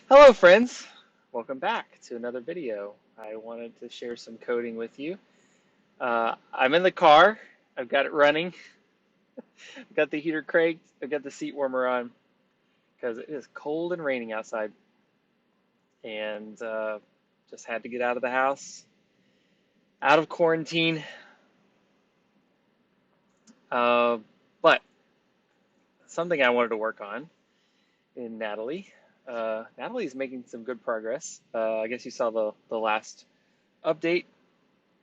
Hello friends, welcome back to another video. I wanted to share some coding with you. I'm in the car, I've got it running, I've got the heater cranked, I've got the seat warmer on because it is cold and raining outside and just had to get out of the house, out of quarantine. Uh, but something I wanted to work on in Natalie. Natalie's making some good progress. I guess you saw the last update.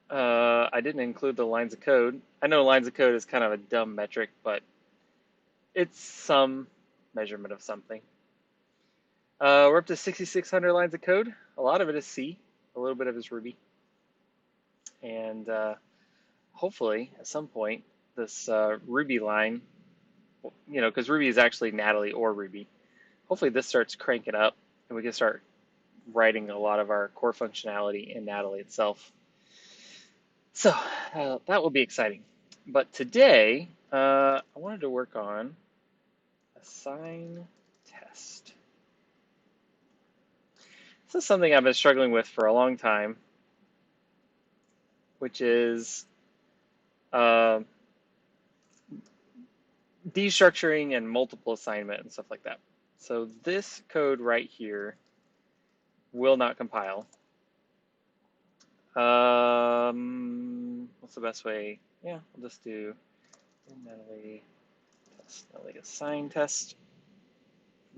I didn't include the lines of code. I know lines of code is kind of a dumb metric, but it's some measurement of something. We're up to 6,600 lines of code. A lot of it is C, a little bit of it is Ruby. And hopefully, at some point, this Ruby line, because Ruby is actually Natalie or Ruby, hopefully this starts cranking up and we can start writing a lot of our core functionality in Natalie itself. So that will be exciting. But today, I wanted to work on assign test. This is something I've been struggling with for a long time, which is uh, destructuring and multiple assignment and stuff like that. So this code right here will not compile. What's the best way? Yeah, we'll just do Natalie test, Natalie assign test.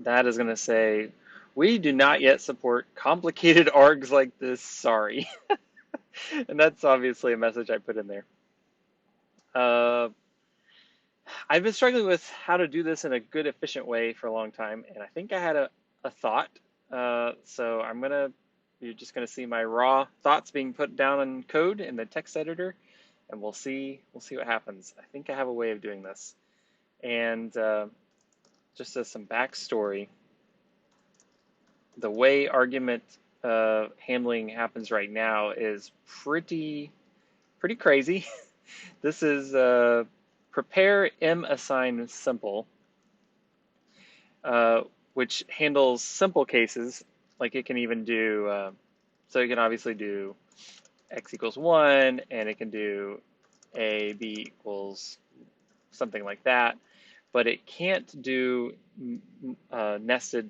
That is going to say, we do not yet support complicated args like this, sorry. And that's obviously a message I put in there. Uh, I've been struggling with how to do this in a good, efficient way for a long time, and I think I had a thought. So you're just gonna see my raw thoughts being put down in code in the text editor, and we'll see what happens. I think I have a way of doing this. And just as some backstory, the way argument handling happens right now is pretty crazy. This is prepare massign simple, which handles simple cases. Like it can even do, so it can obviously do x equals 1, and it can do a b equals something like that. But it can't do nested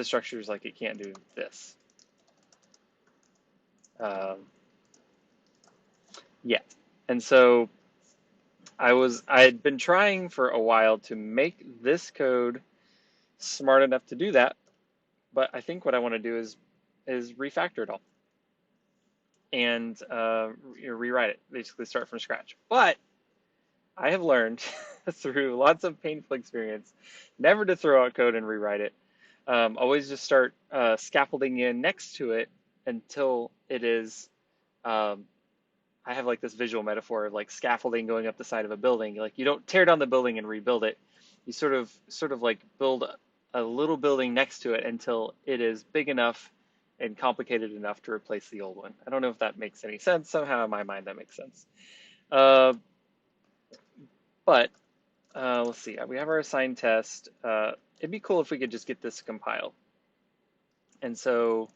structures like it can't do this um, yet. And so I had been trying for a while to make this code smart enough to do that, but I think what I want to do is refactor it all and rewrite it, basically start from scratch. But I have learned through lots of painful experience never to throw out code and rewrite it. Always just start scaffolding in next to it until it is. Um, I have like this visual metaphor of like scaffolding going up the side of a building. Like you don't tear down the building and rebuild it. You sort of like build a little building next to it until it is big enough and complicated enough to replace the old one. I don't know if that makes any sense. Somehow in my mind that makes sense. Uh, but let's see. We have our assigned test. It'd be cool if we could just get this compiled. And so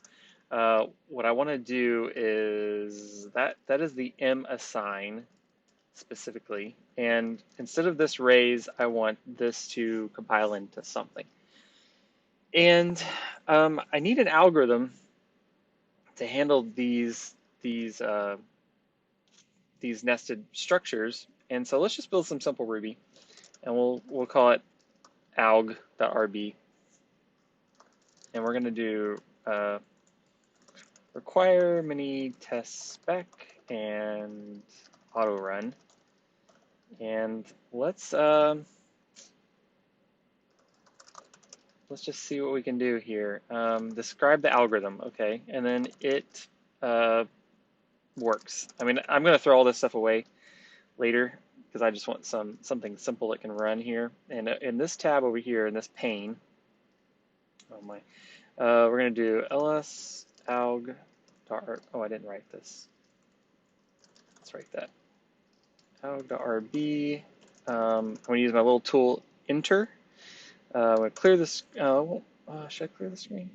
what I want to do is that is the massign specifically. And instead of this raise, I want this to compile into something. And I need an algorithm to handle these nested structures. And so let's just build some simple Ruby, and we'll call it alg.rb. And we're going to do require mini test spec and auto run. And let's just see what we can do here. Describe the algorithm, okay, and then it works. I mean, I'm going to throw all this stuff away later because I just want something simple that can run here. And in this tab over here, in this pane, oh my, we're going to do ls alg. Oh, I didn't write this. Let's write that. Alg.rb. I'm going to use my little tool enter. I'm going to clear this. Should I clear the screen?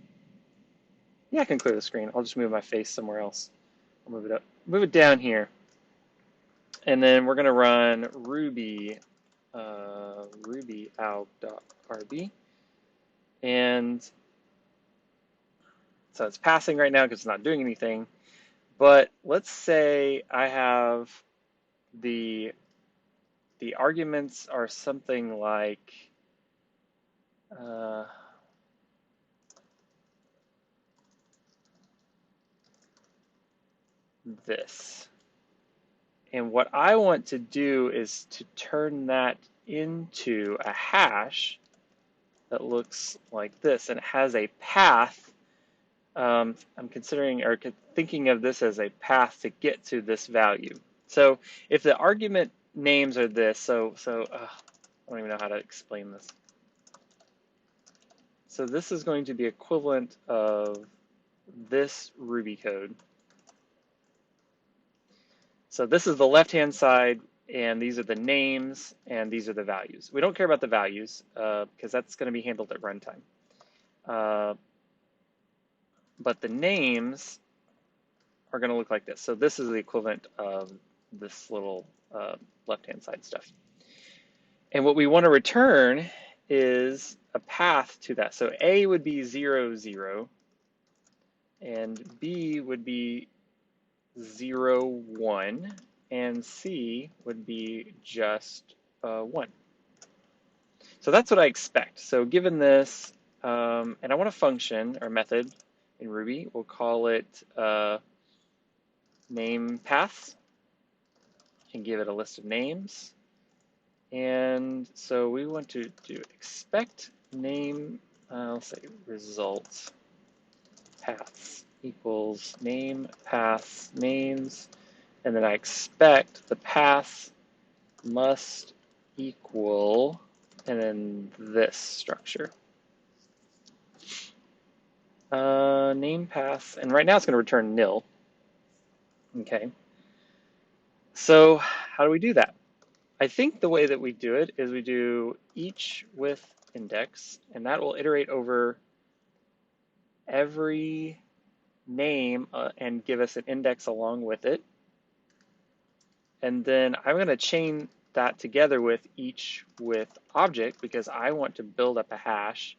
Yeah, I can clear the screen. I'll just move my face somewhere else. I'll move it up, move it down here. And then we're going to run Ruby, Ruby alg.rb. And so it's passing right now because it's not doing anything. But let's say I have the arguments are something like this. And what I want to do is to turn that into a hash that looks like this, and it has a path. I'm considering or thinking of this as a path to get to this value. So if the argument names are this, I don't even know how to explain this. So this is going to be equivalent of this Ruby code. So this is the left-hand side, and these are the names, and these are the values. We don't care about the values because that's going to be handled at runtime. But the names are going to look like this. So this is the equivalent of this little left-hand side stuff. And what we want to return is a path to that. So A would be 0, 0, and B would be 0, 1, and C would be just 1. So that's what I expect. So given this, and I want a function or method in Ruby, we'll call it name paths, and give it a list of names. And so we want to do expect name, I'll say results paths equals name paths names, and then I expect the path must equal, and then this structure. Name path, and right now it's going to return nil. Okay. So how do we do that? I think the way that we do it is we do each with index, and that will iterate over every name and give us an index along with it. And then I'm going to chain that together with each with object because I want to build up a hash.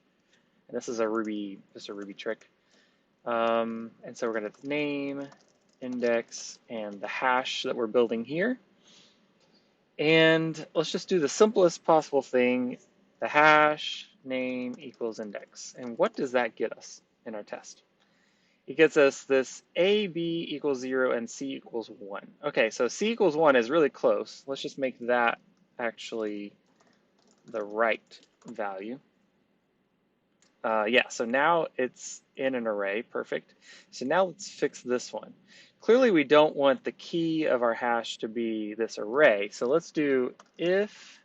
And this is just a Ruby trick. And so we're going to name, index, and the hash that we're building here. And let's just do the simplest possible thing. The hash name equals index. And what does that get us in our test? It gets us this A, B equals 0, and C equals 1. Okay, so C equals 1 is really close. Let's just make that actually the right value. Yeah, so now it's in an array, perfect. So now let's fix this one. Clearly we don't want the key of our hash to be this array, so let's do if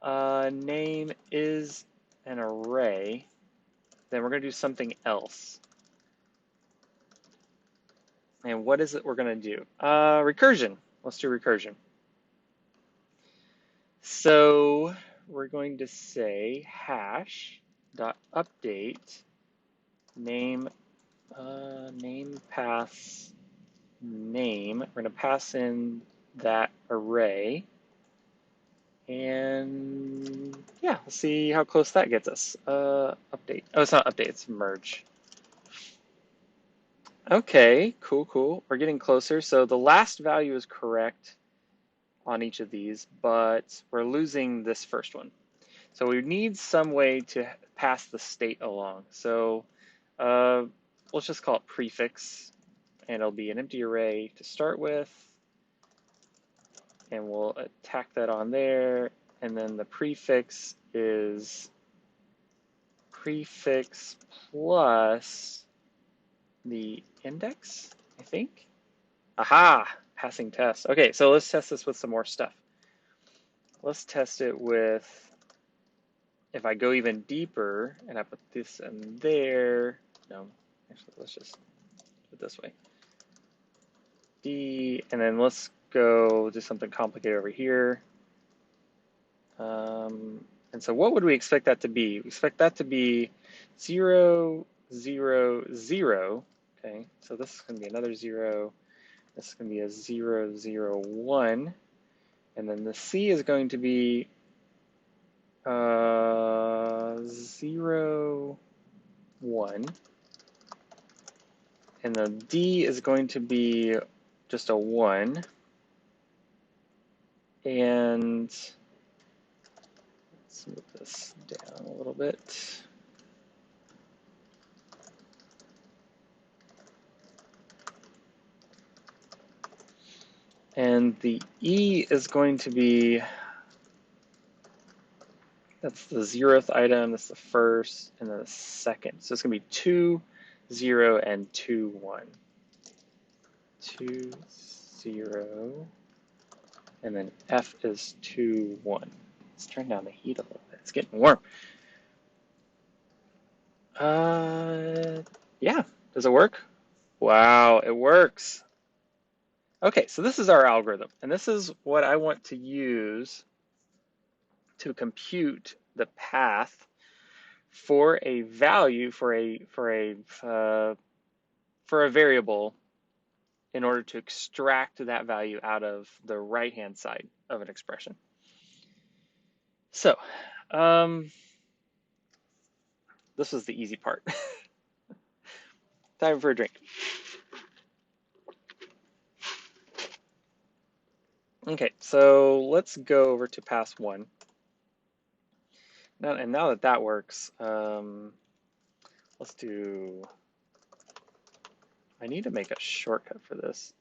name is an array, then we're going to do something else. And what is it we're going to do? Recursion. Let's do recursion. So we're going to say hash dot update name name paths name. We're going to pass in that array, and yeah, let's see how close that gets us. Update. Oh, it's not update. It's merge. Okay, cool. We're getting closer. So the last value is correct on each of these, but we're losing this first one. So we need some way to pass the state along. So let's just call it prefix, and it'll be an empty array to start with, and we'll tack that on there, and then the prefix is prefix plus the index, I think. Aha, passing test. Okay, so let's test this with some more stuff. Let's test it with, if I go even deeper and I put this in there, no, actually let's just do it this way. D, and then let's go do something complicated over here. And so what would we expect that to be? We expect that to be 0, 0, 0. Okay, so this is going to be another 0. This is going to be a 0, 0, 1. And then the C is going to be 0, 1. And the D is going to be just a 1. And let's move this down a little bit. And the E is going to be, that's the 0th item, that's the first, and then the second. So it's going to be 2, 0, and 2, 1. 2, 0, and then F is 2, 1. Let's turn down the heat a little bit. It's getting warm. Yeah, does it work? Wow, it works. Okay, so this is our algorithm, and this is what I want to use to compute the path for a value for a variable in order to extract that value out of the right-hand side of an expression. So, this was the easy part. Time for a drink. Okay, so let's go over to pass 1. Now that that works, let's do, I need to make a shortcut for this.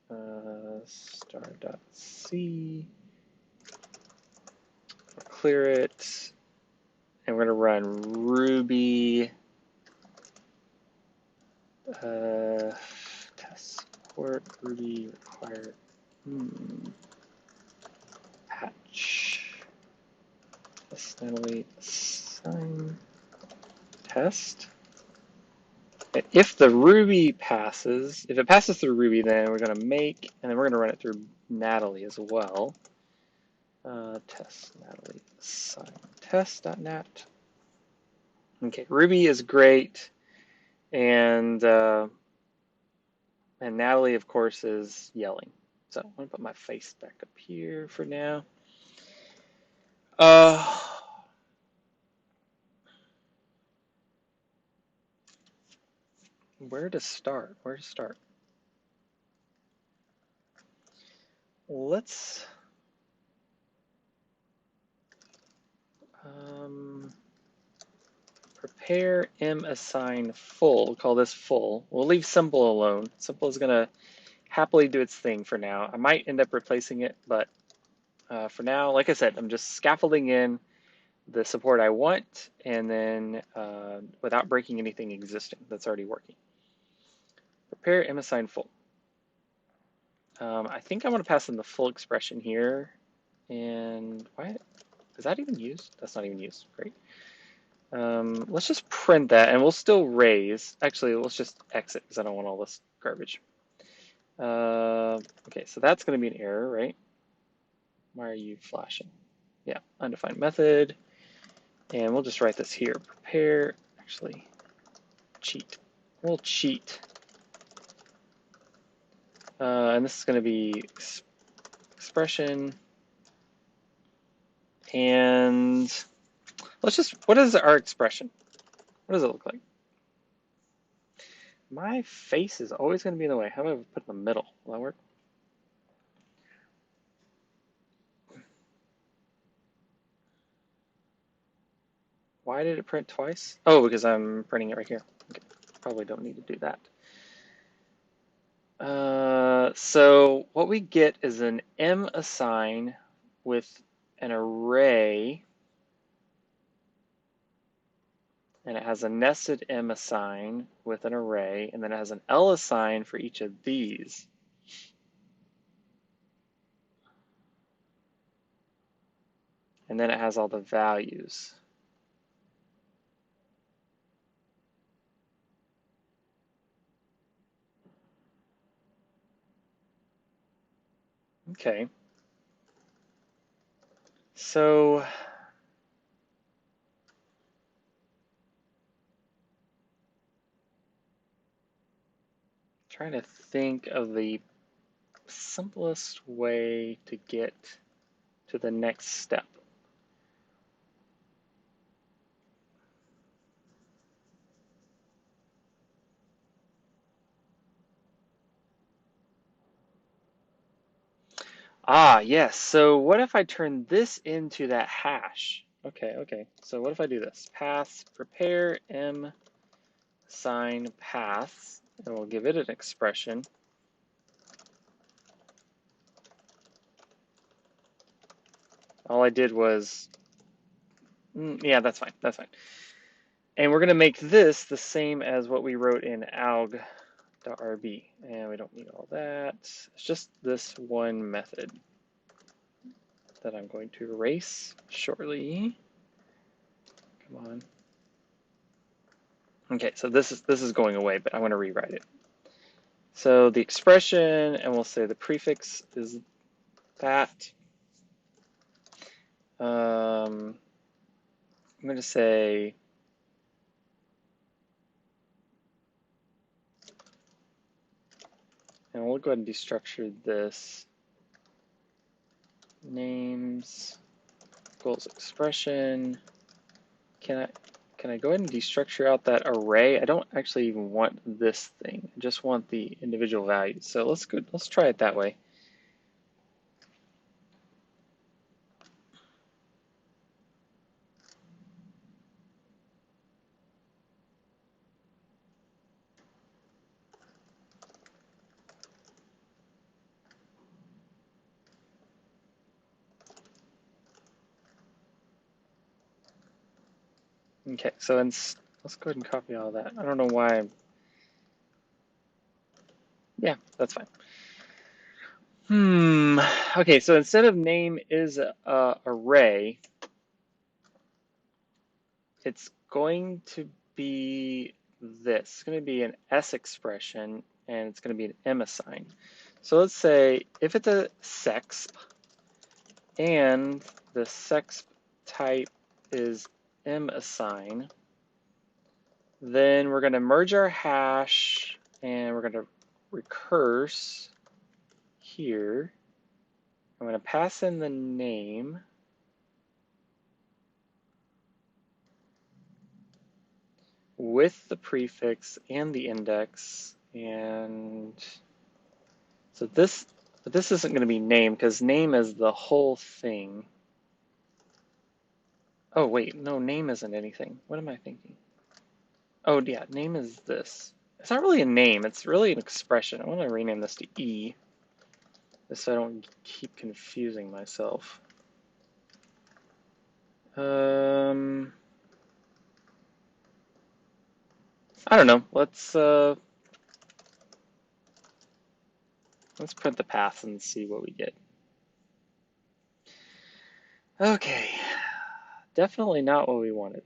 Star.c, clear it, and we're going to run Ruby test support, Ruby required patch, Natalie assign test. If the Ruby passes, if it passes through Ruby, then we're going to make, and then we're going to run it through Natalie as well. Test Natalie assign test.nat. Okay, Ruby is great, and Natalie, of course, is yelling. So I'm going to put my face back up here for now. Where to start? Where to start? Let's prepare m_assign full. We'll call this full. We'll leave simple alone. Simple is going to happily do its thing for now. I might end up replacing it, but for now, like I said, I'm just scaffolding in the support I want, and then without breaking anything existing that's already working. Prepare m_assign full. I think I want to pass in the full expression here. And why is that even used? That's not even used. Great. Let's just print that, and we'll still raise. Actually, let's just exit because I don't want all this garbage. Okay, so that's going to be an error, right? Why are you flashing? Yeah, undefined method. And we'll just write this here. Prepare, actually, cheat. We'll cheat. And this is going to be expression. And let's just, what is our expression? What does it look like? My face is always going to be in the way. How about I put it in the middle? Will that work? Why did it print twice? Oh, because I'm printing it right here. Okay. Probably don't need to do that. So what we get is an m_assign with an array, and it has a nested m_assign with an array, and then it has an l_assign for each of these. And then it has all the values. Okay. So trying to think of the simplest way to get to the next step. Ah, yes. So what if I turn this into that hash? Okay. So what if I do this? Paths, prepare m assign paths, and we'll give it an expression. All I did was, yeah, that's fine. That's fine. And we're going to make this the same as what we wrote in alg.rb. And we don't need all that. It's just this one method that I'm going to erase shortly. Come on. Okay, so this is going away, but I want to rewrite it. So the expression, and we'll say the prefix is that. I'm going to say and we'll go ahead and destructure this. Names equals expression. Can I go ahead and destructure out that array? I don't actually even want this thing. I just want the individual values. So let's try it that way. Okay, so let's go ahead and copy all that. I don't know why. Yeah, that's fine. Okay, so instead of name is array, it's going to be this. It's going to be an S expression, and it's going to be an M assign. So let's say if it's a sexp, and the sexp type is M assign, then we're going to merge our hash, and we're going to recurse here. I'm going to pass in the name. With the prefix and the index, and so this isn't going to be name because name is the whole thing. Oh wait, no, name isn't anything. What am I thinking? Oh yeah, name is this. It's not really a name, it's really an expression. I want to rename this to E, just so I don't keep confusing myself. I don't know. Let's print the path and see what we get. Okay, definitely not what we wanted.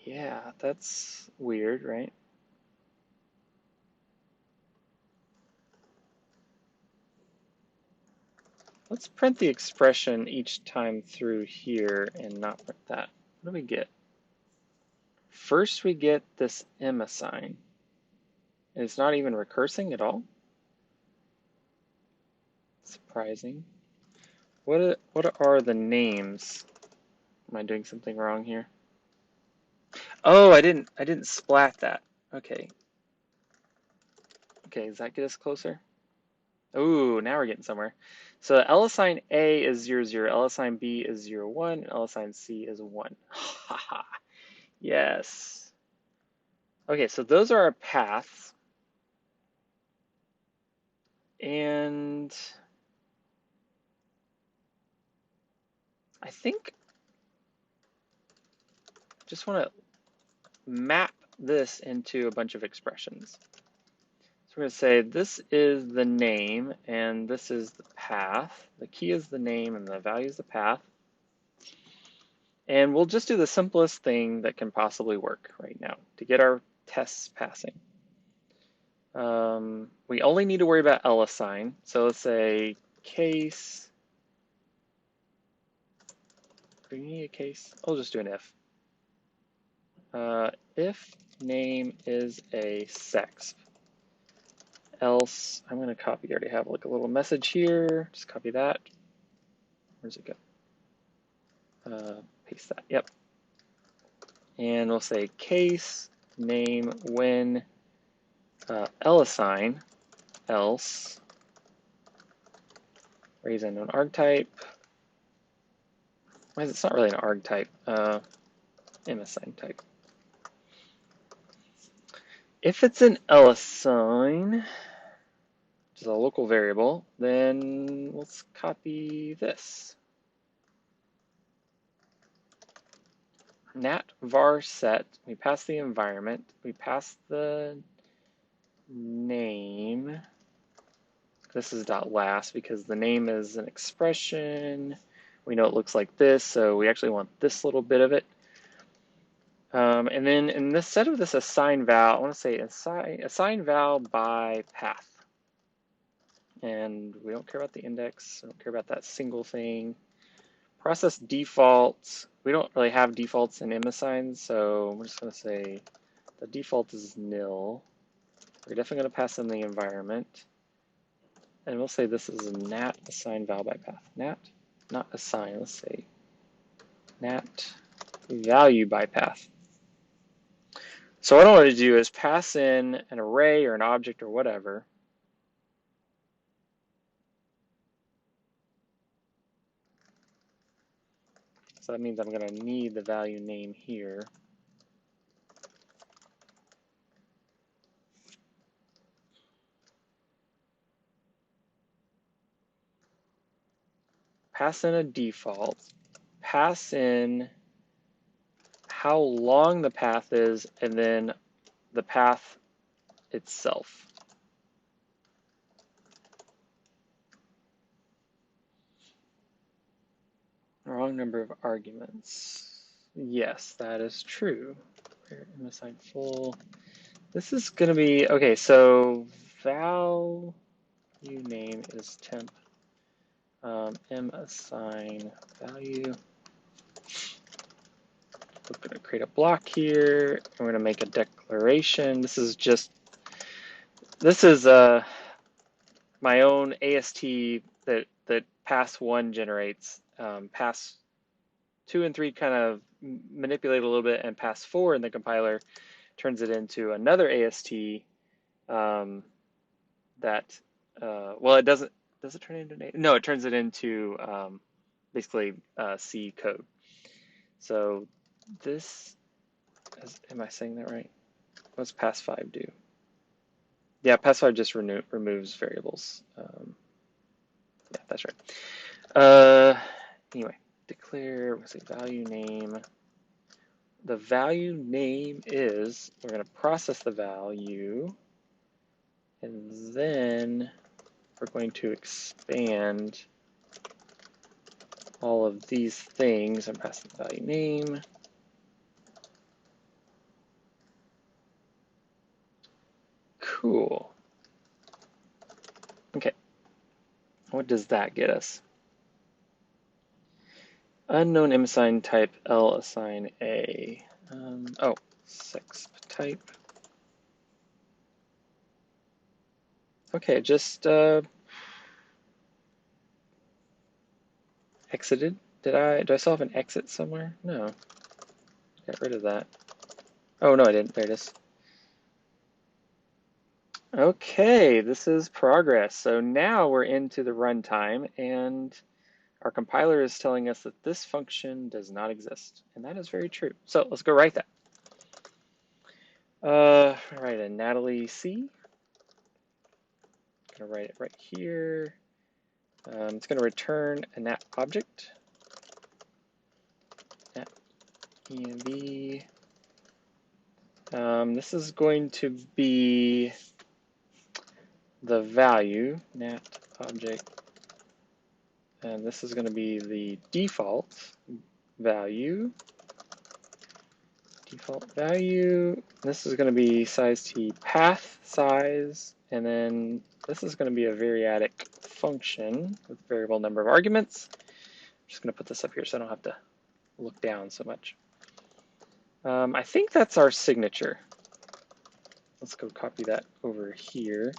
Yeah, that's weird, right? Let's print the expression each time through here and not print that. What do we get? First we get this M assign. It's not even recursing at all. Surprising. What are the names? Am I doing something wrong here? Oh, I didn't splat that. Okay. Okay, does that get us closer? Ooh, now we're getting somewhere. So L assign A is 0, 0, L assign B is 0, 1, and L assign C is 1. Haha. Yes. Okay, so those are our paths. And I think I just want to map this into a bunch of expressions. So we're going to say this is the name and this is the path. The key is the name and the value is the path. And we'll just do the simplest thing that can possibly work right now to get our tests passing. We only need to worry about L assign. So let's say case Do we need a case? I'll just do an if. If name is a sex, else, I'm going to copy, I already have like a little message here, just copy that. Where's it go? Paste that, yep. And we'll say case name when L-assign, else, raise unknown argtype. Why is it's not really an argtype, mAssign type. If it's an L-assign, which is a local variable, then let's copy this. Nat var set, we pass the environment, we pass the name. This is .last because the name is an expression. We know it looks like this, so we actually want this little bit of it. And then instead of this assign val, I want to say assign val by path. And we don't care about the index, we don't care about that single thing. Process defaults. We don't really have defaults in mAssign, so we're just going to say the default is nil. We're definitely going to pass in the environment. And we'll say this is a nat assign val by path. Nat, not assign, let's say nat value by path. So what I want to do is pass in an array or an object or whatever. So that means I'm going to need the value name here. Pass in a default. Pass in how long the path is, and then the path itself. Wrong number of arguments. Yes, that is true. Where mAssign full. This is going to be, okay, so value name is temp. mAssign value. We're going to create a block here. We're going to make a declaration. This is my own AST that pass 1 generates. Pass 2 and 3 kind of manipulate a little bit, and pass 4 in the compiler turns it into another AST that, well, it doesn't, does it turn it into, no, it turns it into basically C code. So this, am I saying that right? What's pass 5 do? Yeah, pass 5 just removes variables. Yeah, that's right. Anyway, declare, we'll say value name. The value name is, we're going to process the value, and then we're going to expand all of these things and pass the value name. Cool. Okay, what does that get us? Unknown mAssign type L assign A. Oh, sex type. Okay, just exited. Do I still have an exit somewhere? No. Got rid of that. Oh no, I didn't. There it is. Okay, this is progress. So now we're into the runtime, and our compiler is telling us that this function does not exist, and that is very true. So let's go write that. Write a Natalie C. I'm gonna write it right here. It's gonna return a nat object. Nat env. This is going to be the value, nat object, and this is going to be the default value. Default value. This is going to be size t path size, and then this is going to be a variadic function with variable number of arguments. I'm just going to put this up here so I don't have to look down so much. I think that's our signature. Let's go copy that over here.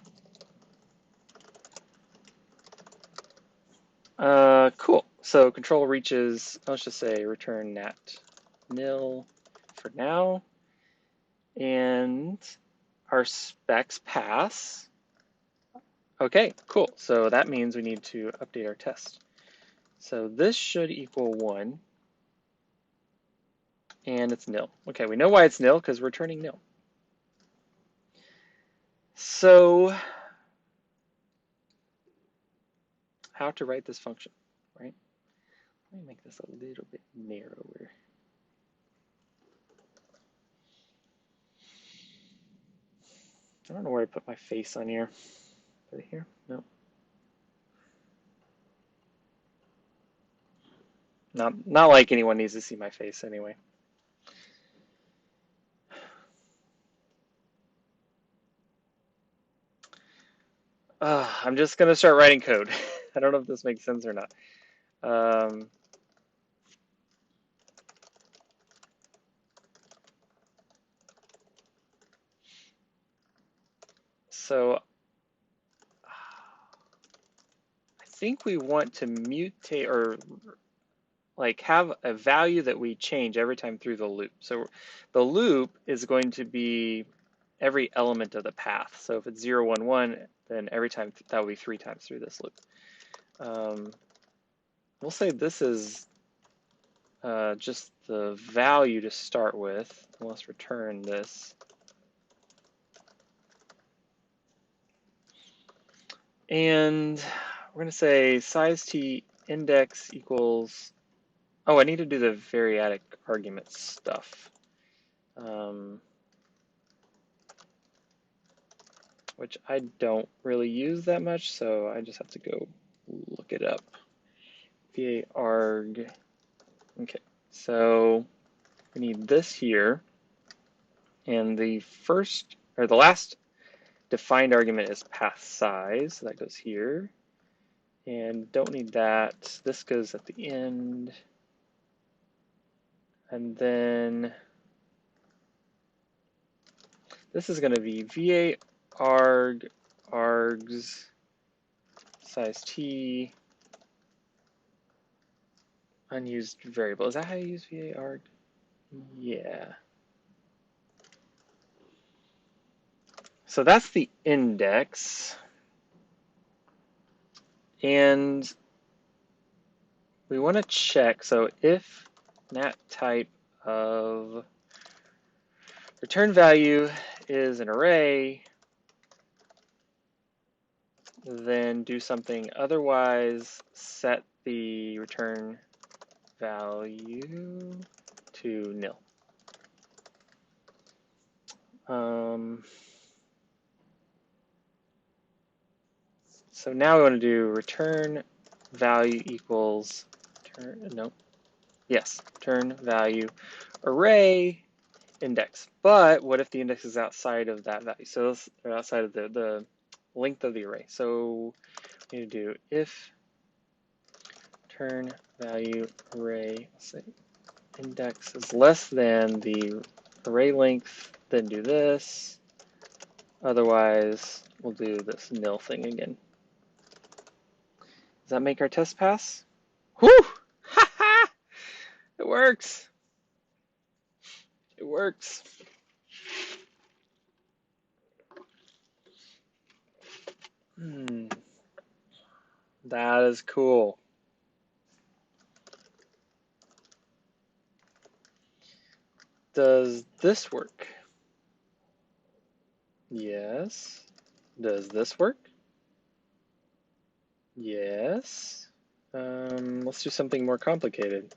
Cool. So control reaches, let's just say return nat nil for now. And our specs pass. Okay, cool. So that means we need to update our test. So this should equal 1. And it's nil. Okay, we know why it's nil because we're returning nil. So how to write this function, right? Let me make this a little bit narrower. I don't know where I put my face on here. Put it here? No. Not like anyone needs to see my face anyway. I'm just gonna start writing code. I don't know if this makes sense or not. So I think we want to mutate or like have a value that we change every time through the loop. So the loop is going to be every element of the path. So if it's 0, 1, 1, then every time that will be 3 times through this loop. We'll say this is just the value to start with. Let's return this. And we're going to say size t index equals, oh, I need to do the variadic argument stuff, which I don't really use that much, so I just have to go look it up. VA-arg. Okay, so we need this here, and the first, or the last defined argument is path size, so that goes here. And don't need that. This goes at the end. And then this is going to be VA arg args size t unused variable. Is that how you use VA arg? Yeah. So that's the index. And we want to check, so if nat type of return value is an array, then do something, otherwise set the return value to nil. So now we want to do return value equals, return value array index. But what if the index is outside of that value? So this, or outside of the length of the array. So we need to do if return value array, let's say index is less than the array length, then do this. Otherwise, we'll do this nil thing again. Does that make our test pass? Whew! Ha ha! It works. It works. That is cool. Does this work? Yes. Does this work? Yes. Let's do something more complicated.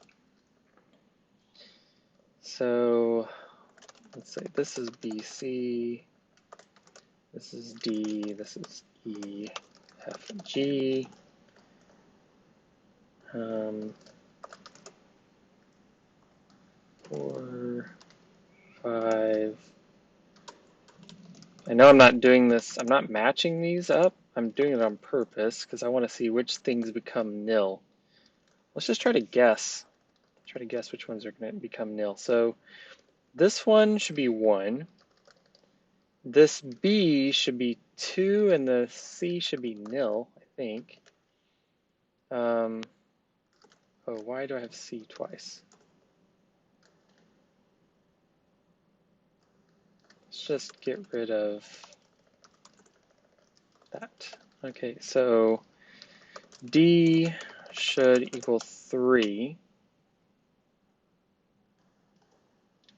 So let's say this is BC, this is D, this is E, F, and G. 4, 5. I know I'm not doing this, I'm not matching these up. I'm doing it on purpose because I want to see which things become nil. Let's just try to guess. Try to guess which ones are going to become nil. So this one should be 1. This B should be 2, and the C should be nil, I think. Oh, why do I have C twice? Let's just get rid of that. Okay, so D should equal 3,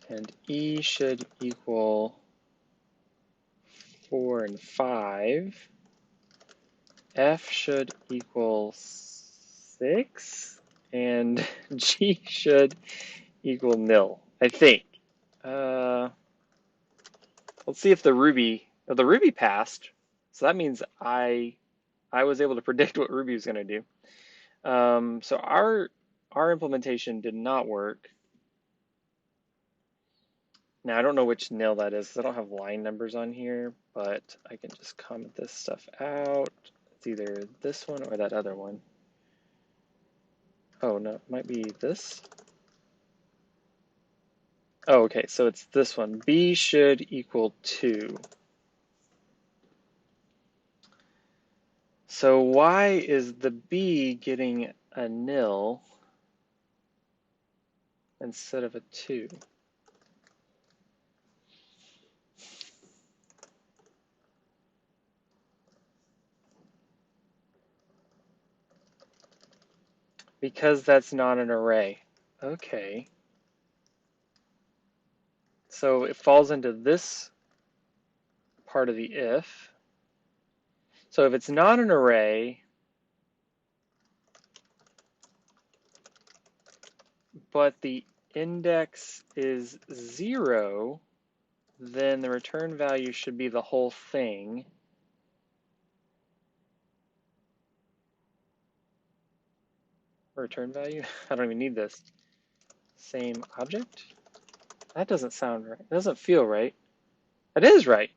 and E should equal 4 and 5. F should equal 6, and G should equal nil, I think. Let's see if the Ruby passed. So that means I was able to predict what Ruby was going to do. So our implementation did not work. Now I don't know which nil that is because I don't have line numbers on here, but I can just comment this stuff out. It's either this one or that other one. Oh no, it might be this. Oh, okay, so it's this one. B should equal 2. So why is the B getting a nil instead of a 2? Because that's not an array. Okay. So it falls into this part of the if. So if it's not an array, but the index is 0, then the return value should be the whole thing. Return value? I don't even need this. Same object? That doesn't sound right. It doesn't feel right. It is right.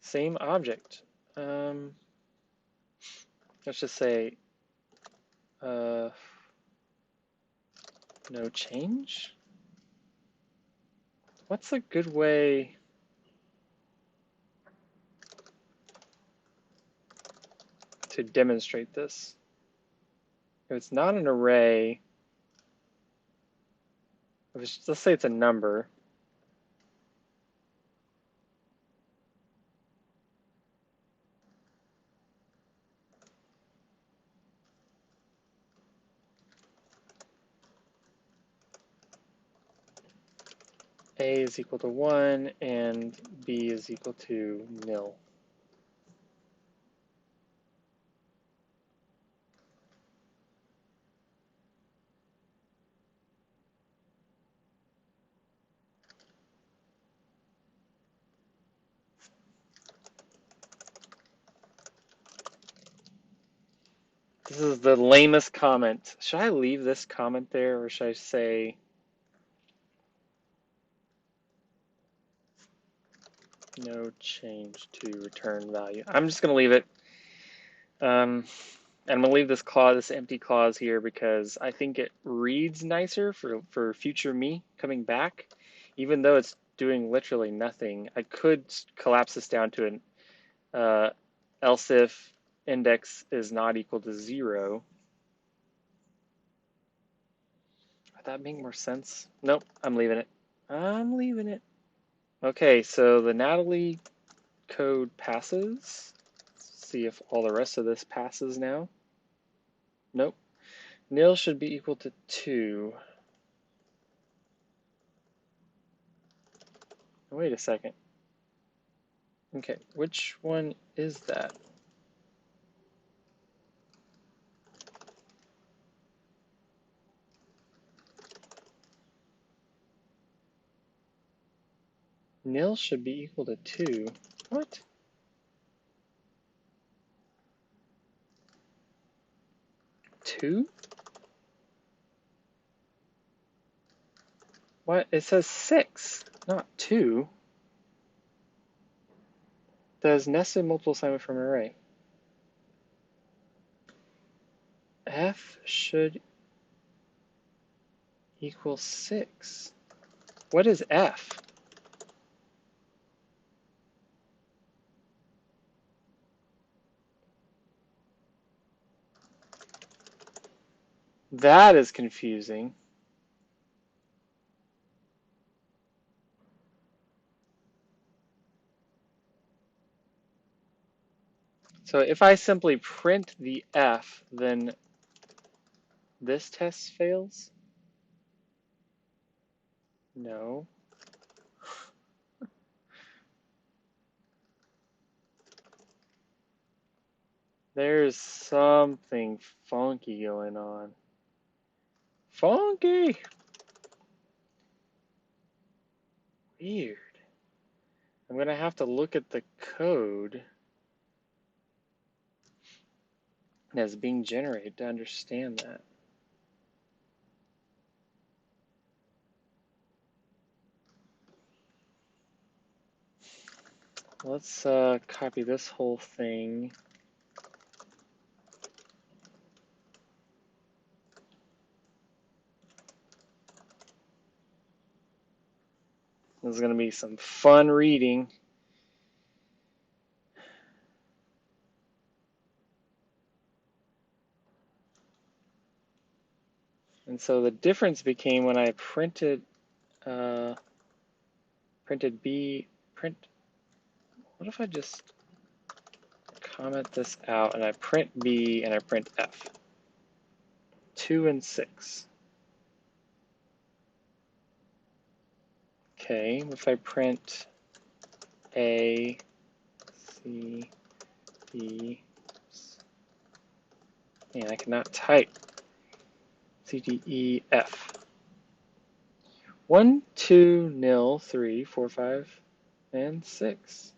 Same object. Let's just say no change. What's a good way to demonstrate this? If it's not an array, let's say it's a number. A is equal to 1 and B is equal to nil. This is the lamest comment. Should I leave this comment there or should I say no change to return value? I'm just going to leave it. And I'm going to leave this clause, this empty clause here because I think it reads nicer for future me coming back. Even though it's doing literally nothing, I could collapse this down to an else if index is not equal to 0. Would that make more sense? Nope, I'm leaving it. I'm leaving it. Okay, so the Natalie code passes. Let's see if all the rest of this passes now. Nope. Nil should be equal to 2. Wait a second. Okay, which one is that? Nil should be equal to 2. What? Two? What? It says 6, not 2. Does nested multiple assignment from array. F should equals 6. What is f? That is confusing. So if I simply print the f, then this test fails? No. There's something funky going on. Funky! Weird. I'm gonna have to look at the code that's being generated to understand that. Let's copy this whole thing. This is going to be some fun reading. And so the difference became when I printed B, what if I just comment this out and I print B and I print F? 2 and 6. Okay, if I print A, C, D, man, I cannot type. C, D, E, F. 1, 2, 0, 3, 4, 5, and 6.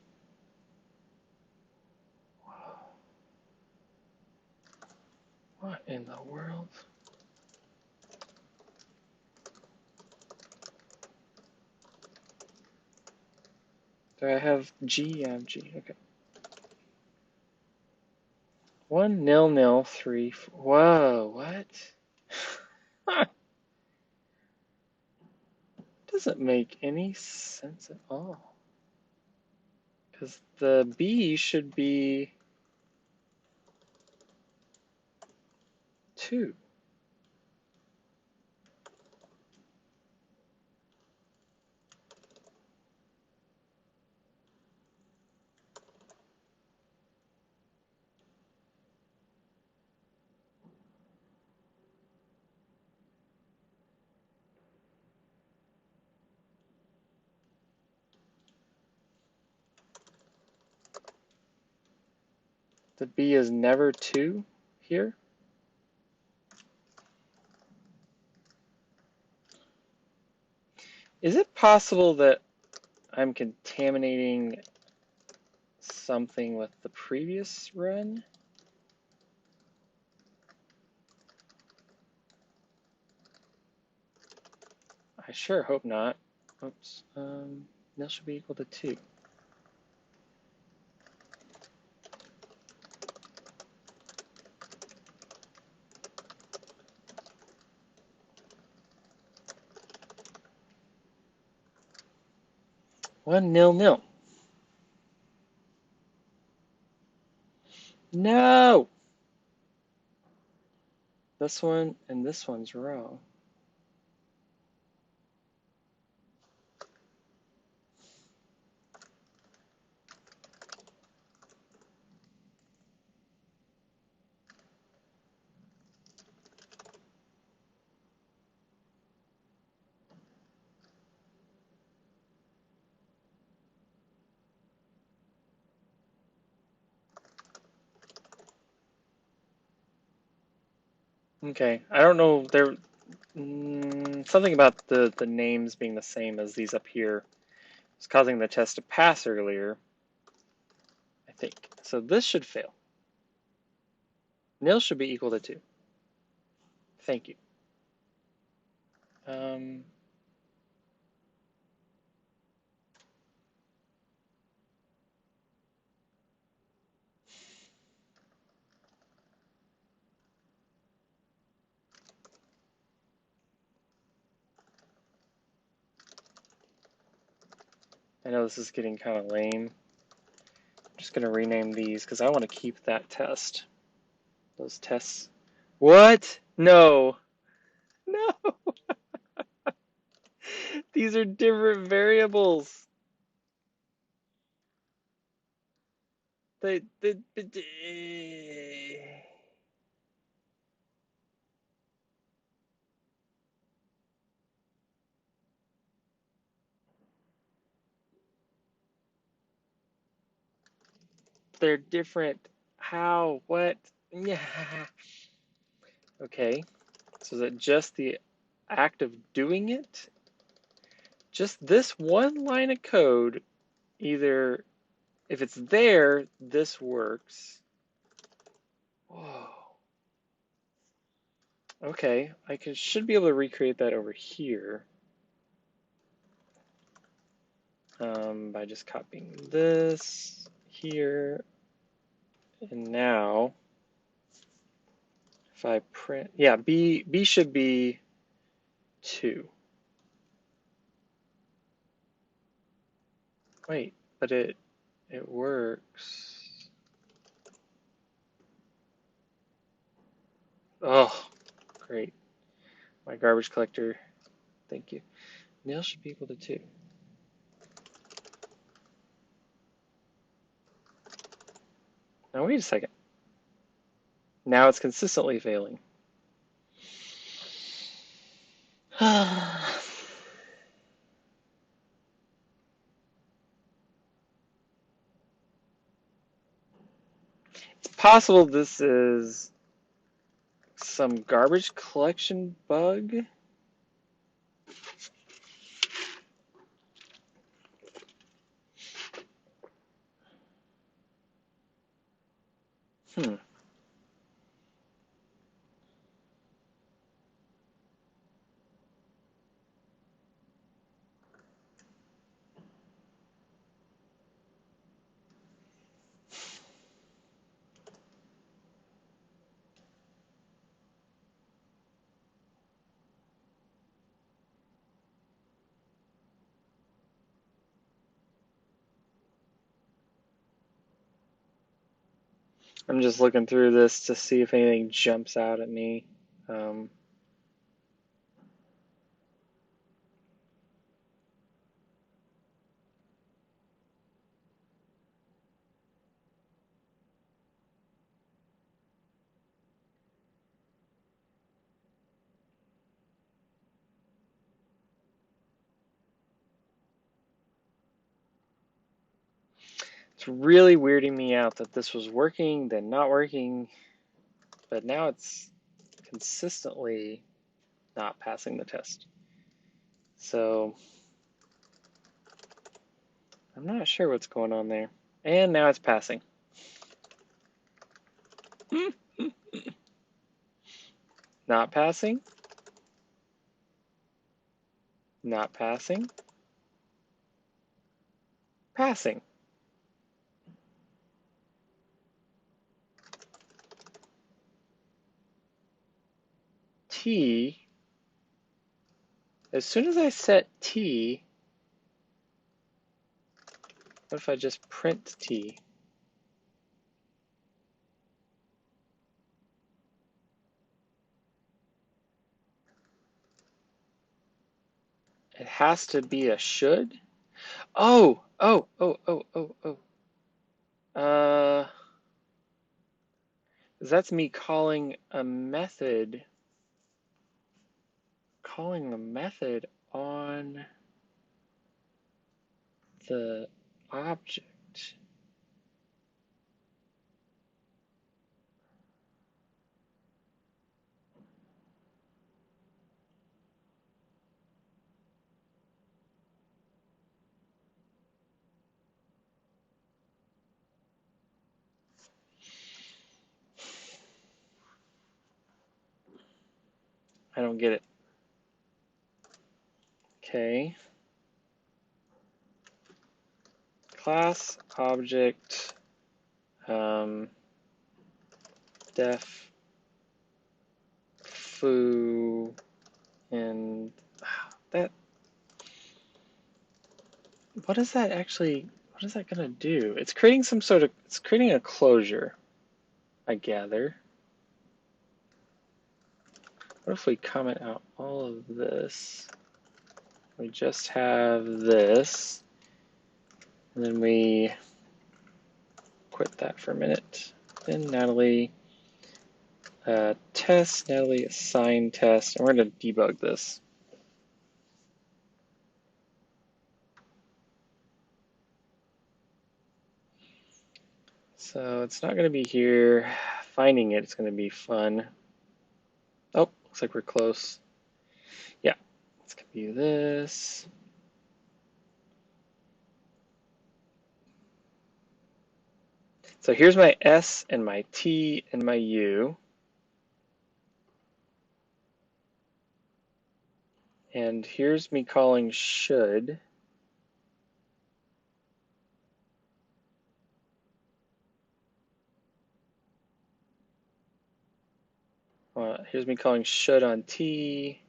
What in the world? Do I have G? I have G. Okay. 1, 0, 0, 3, 4. Whoa, what? Doesn't make any sense at all. Because the B should be 2. The B is never 2 here. Is it possible that I'm contaminating something with the previous run? I sure hope not. Oops. Nil should be equal to 2. One nil nil. No! This one and this one's wrong. Okay, I don't know, something about the names being the same as these up here was causing the test to pass earlier, I think. So this should fail. Nil should be equal to 2. Thank you. I know this is getting kind of lame. I'm just going to rename these because I want to keep that test. Those tests. What? No. No. These are different variables. They they're different. How? What? Yeah. Okay. So is it just the act of doing it? Just this one line of code, either if it's there, this works. Whoa. Okay, should be able to recreate that over here by just copying this here. And now, if I print, yeah, B should be 2. Wait, but it works. Oh, great. My garbage collector. Thank you. Nil should be equal to 2. Now wait a second. Now it's consistently failing. It's possible this is some garbage collection bug. Hmm. I'm just looking through this to see if anything jumps out at me. It's really weirding me out that this was working, then not working, but now it's consistently not passing the test. So I'm not sure what's going on there. And now it's passing. Not passing. Not passing. Passing. T. As soon as I set T, what if I just print T? It has to be a should. Oh. That's me calling a method on the object. I don't get it. Okay. Class object def foo and that what is that actually, what is that gonna do? It's creating some sort of, it's creating a closure, I gather. What if we comment out all of this? We just have this, and then we quit that for a minute. Then Natalie test, Natalie assign test, and we're going to debug this. So it's not going to be here. Finding it's going to be fun. Oh, looks like we're close. Yeah, it's going to be this. So here's my S and my T and my U. And here's me calling should. Here's me calling should on T.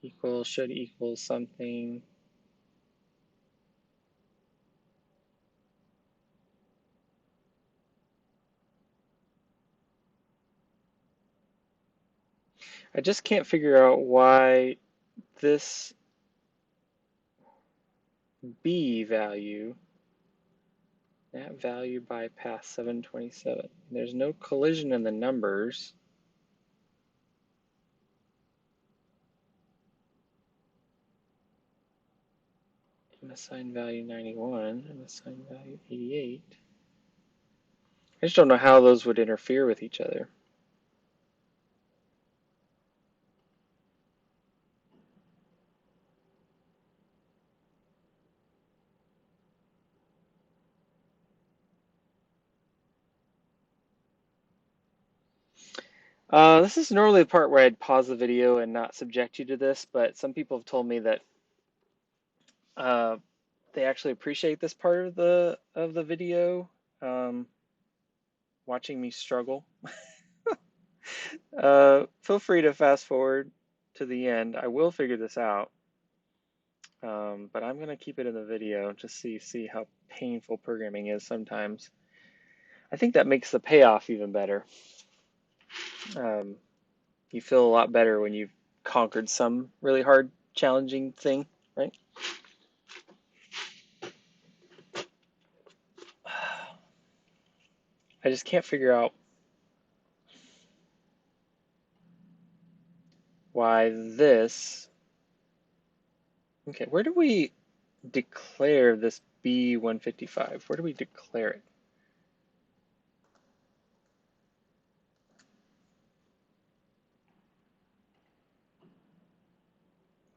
Equal, should equal something. I just can't figure out why this B value, that value by path 727. There's no collision in the numbers. Unassigned value 91, unassigned value 88. I just don't know how those would interfere with each other. This is normally the part where I'd pause the video and not subject you to this, but some people have told me that they actually appreciate this part of the video, watching me struggle. Feel free to fast forward to the end. I will figure this out, but I'm gonna keep it in the video just so you see how painful programming is sometimes. I think that makes the payoff even better. You feel a lot better when you've conquered some really hard, challenging thing, right? I just can't figure out why this. Okay, where do we declare this B155? Where do we declare it?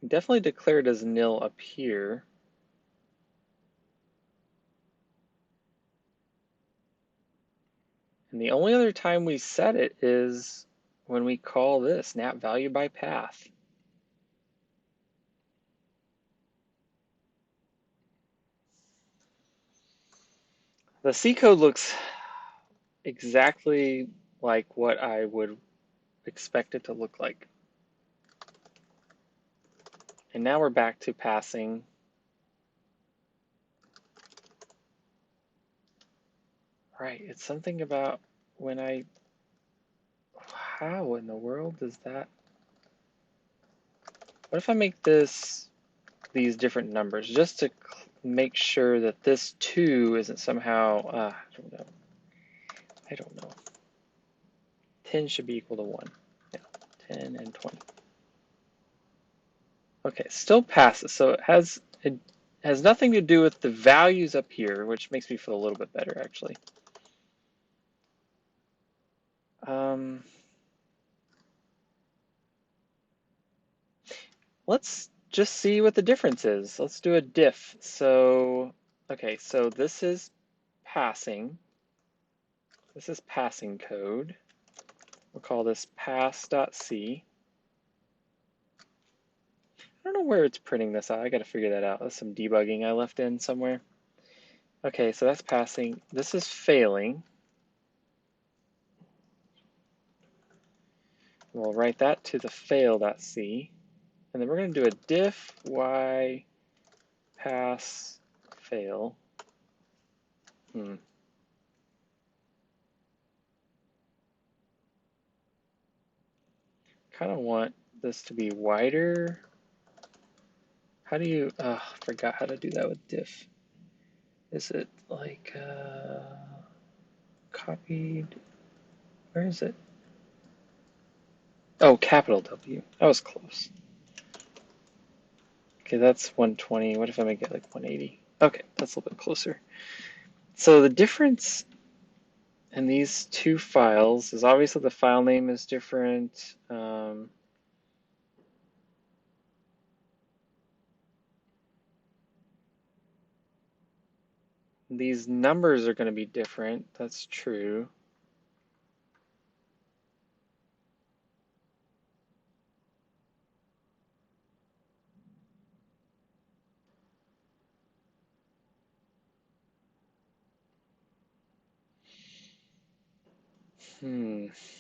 We definitely declare it as nil up here. And the only other time we set it is when we call this nat value by path. The C code looks exactly like what I would expect it to look like. And now we're back to passing. Right, it's something about when I, how in the world does that, what if I make this these different numbers just to make sure that this 2 isn't somehow, I don't know. 10 should be equal to 1. Yeah, 10 and 20. Okay, still passes, so it has nothing to do with the values up here, which makes me feel a little bit better, actually. Let's just see what the difference is. Let's do a diff. So, okay, so this is passing. This is passing code. We'll call this pass.c. I don't know where it's printing this out. I got to figure that out. That's some debugging I left in somewhere. Okay, so that's passing. This is failing. We'll write that to the fail.c. And then we're going to do a diff y pass fail. Kind of want this to be wider. How do you, forgot how to do that with diff. Is it like copied? Where is it? Oh, capital W. That was close. Okay, that's 120. What if I make it like 180? Okay, that's a little bit closer. So the difference in these two files is obviously the file name is different. These numbers are going to be different. That's true.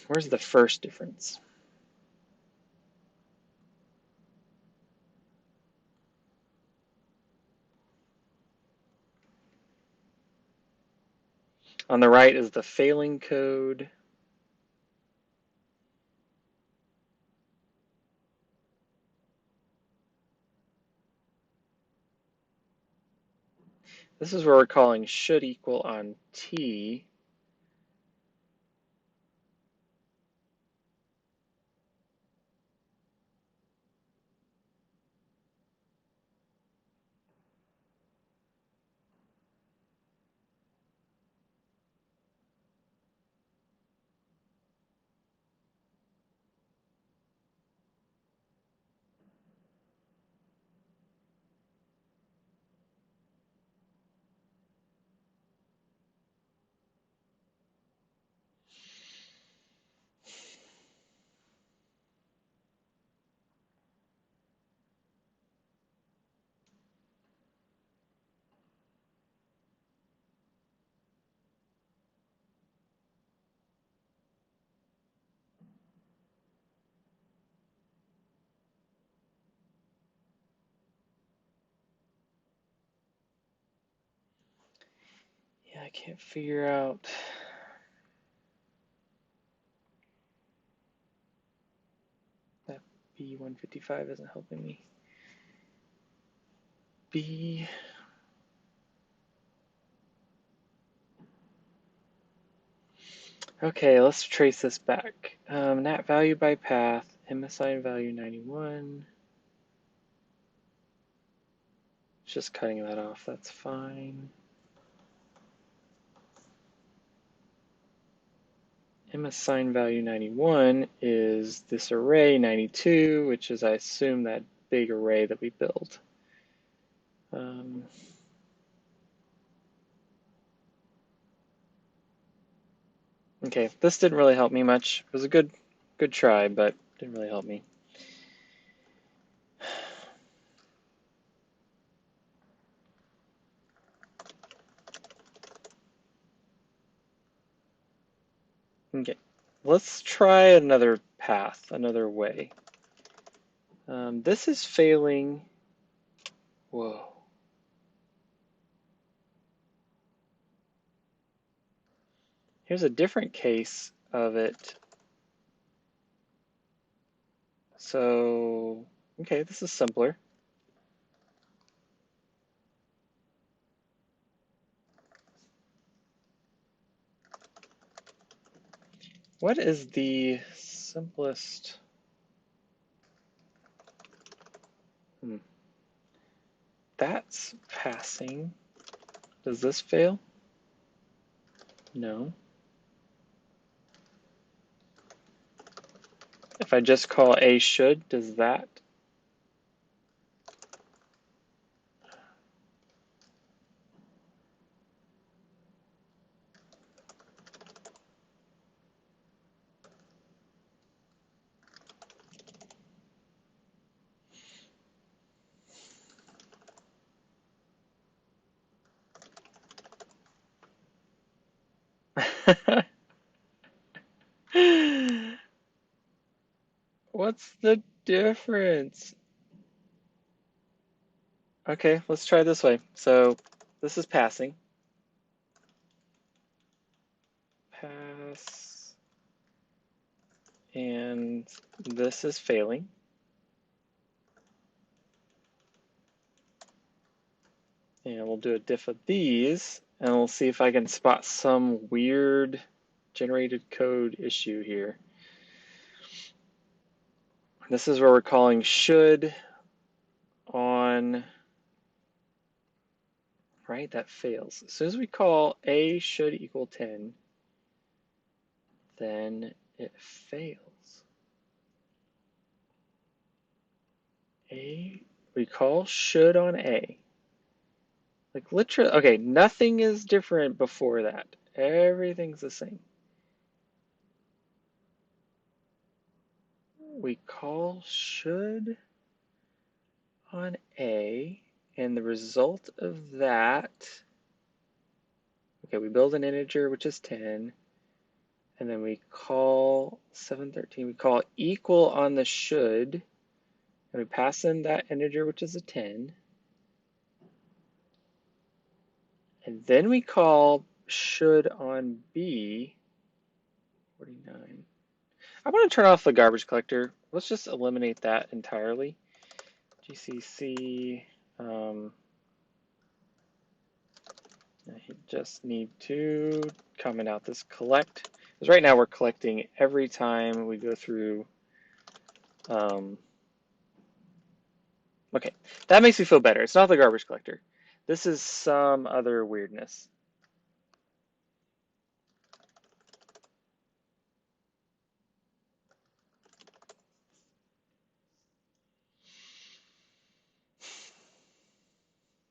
Where's the first difference? On the right is the failing code. This is where we're calling should equal on T. Yeah, I can't figure out. That B155 isn't helping me. B. Okay, let's trace this back. Nat value by path, MSI value 91. Just cutting that off, that's fine. MSign value 91 is this array 92, which is, I assume, that big array that we built. Okay, this didn't really help me much. It was a good try, but didn't really help me. Okay, let's try another path, another way. This is failing. Whoa. Here's a different case of it. So, okay, this is simpler. What is the simplest? That's passing. Does this fail? No. If I just call A should, does that? What's the difference? Okay, let's try this way. So this is passing. Pass. And this is failing. And we'll do a diff of these, and we'll see if I can spot some weird generated code issue here. This is where we're calling should on, right? That fails. As soon as we call a should equal 10, then it fails. We call should on a. Like literally, okay, nothing is different before that. Everything's the same. We call should on a, and the result of that, okay, we build an integer, which is 10, and then we call 713, we call equal on the should, and we pass in that integer, which is a 10, and then we call should on b, 49. I want to turn off the garbage collector. Let's just eliminate that entirely. GCC, I just need to comment out this collect, because right now we're collecting every time we go through. Okay, that makes me feel better. It's not the garbage collector. This is some other weirdness.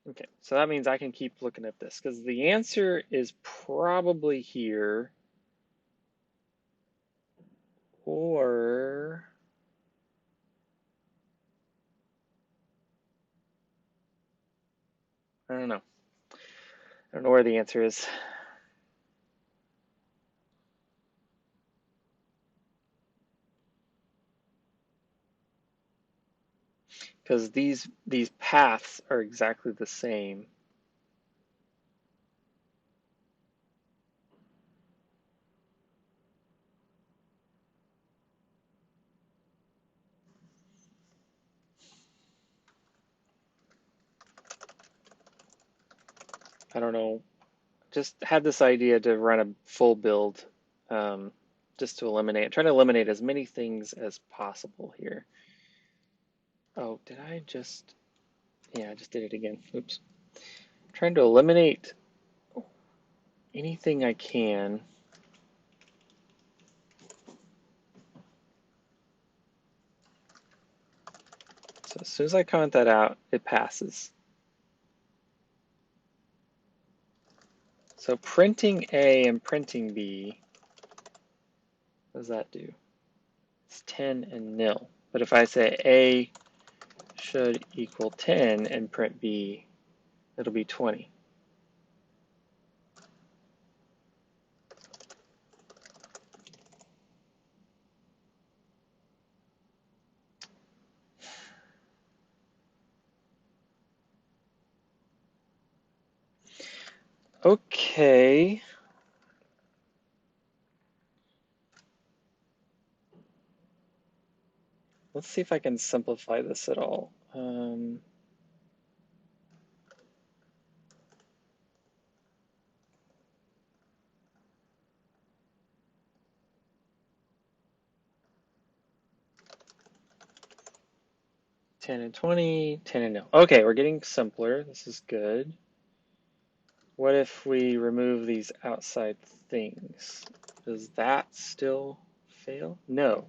Okay, so that means I can keep looking at this, because the answer is probably here, or I don't know. I don't know where the answer is. Because these paths are exactly the same. I don't know. Just had this idea to run a full build, just to eliminate, trying to eliminate as many things as possible here. Oh, did I just, yeah, I just did it again. Oops. Trying to eliminate anything I can. So as soon as I comment that out, it passes. So printing A and printing B, what does that do? It's 10 and nil. But if I say A should equal 10 and print B, it'll be 20. Okay. Let's see if I can simplify this at all. 10 and 20, 10 and no. Okay, we're getting simpler. This is good. What if we remove these outside things? Does that still fail? No.